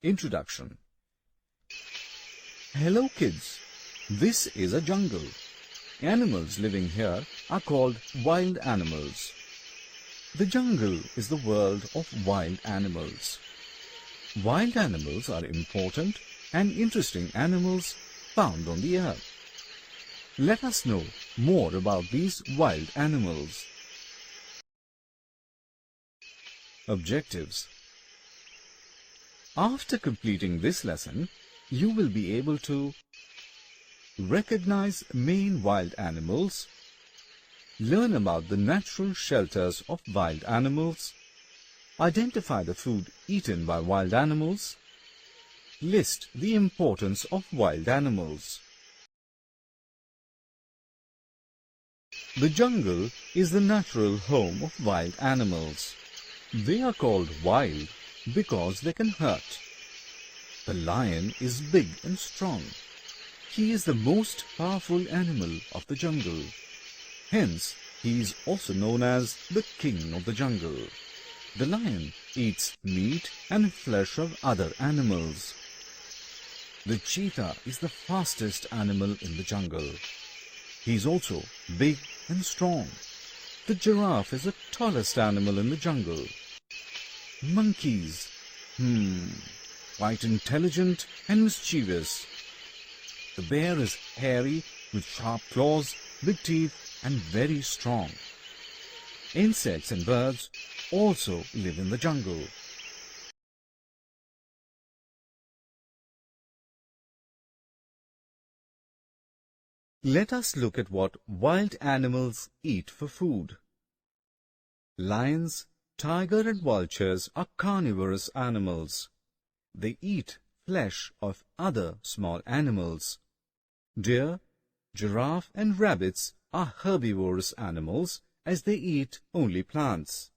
Introduction. Hello kids, this is a jungle. Animals living here are called wild animals. The jungle is the world of wild animals. Wild animals are important and interesting animals found on the earth. Let us know more about these wild animals. Objectives. After completing this lesson, you will be able to recognize main wild animals, learn about the natural shelters of wild animals, identify the food eaten by wild animals, list the importance of wild animals. The jungle is the natural home of wild animals. They are called wild because they can hurt. The lion is big and strong. He is the most powerful animal of the jungle. Hence, he is also known as the king of the jungle. The lion eats meat and flesh of other animals. The cheetah is the fastest animal in the jungle. He is also big and strong. The giraffe is the tallest animal in the jungle. Monkeys, quite intelligent and mischievous. The bear is hairy with sharp claws, big teeth and very strong. Insects and birds also live in the jungle. Let us look at what wild animals eat for food. Lions, tiger and vultures are carnivorous animals. They eat flesh of other small animals. Deer, giraffe and rabbits are herbivorous animals as they eat only plants.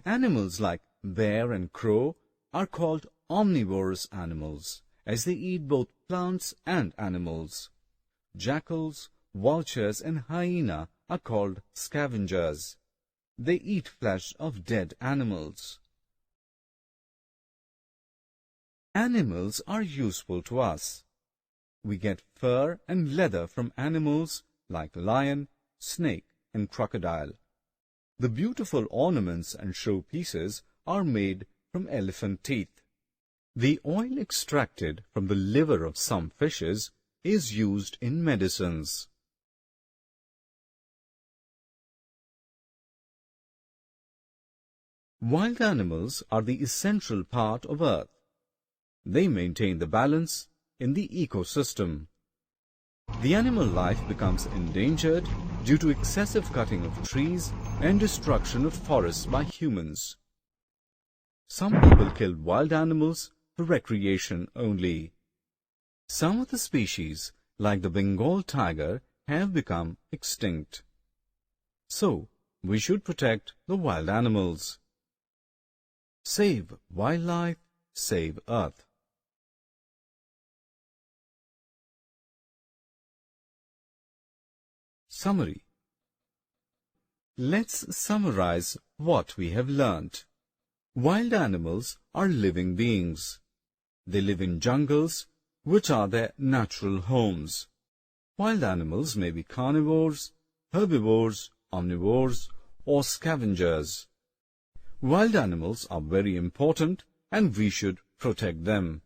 Animals like bear and crow are called omnivorous animals as they eat both plants and animals. Jackals, vultures and hyena are called scavengers. They eat flesh of dead animals. Animals are useful to us. We get fur and leather from animals like lion, snake and crocodile. The beautiful ornaments and showpieces are made from elephant teeth. The oil extracted from the liver of some fishes is used in medicines. Wild animals are the essential part of Earth. They maintain the balance in the ecosystem. The animal life becomes endangered due to excessive cutting of trees and destruction of forests by humans. Some people kill wild animals for recreation only. Some of the species, like the Bengal tiger, have become extinct. So, we should protect the wild animals. Save wildlife, save Earth. Summary. Let's summarize what we have learnt. Wild animals are living beings. They live in jungles, which are their natural homes. Wild animals may be carnivores, herbivores, omnivores, or scavengers. Wild animals are very important and we should protect them.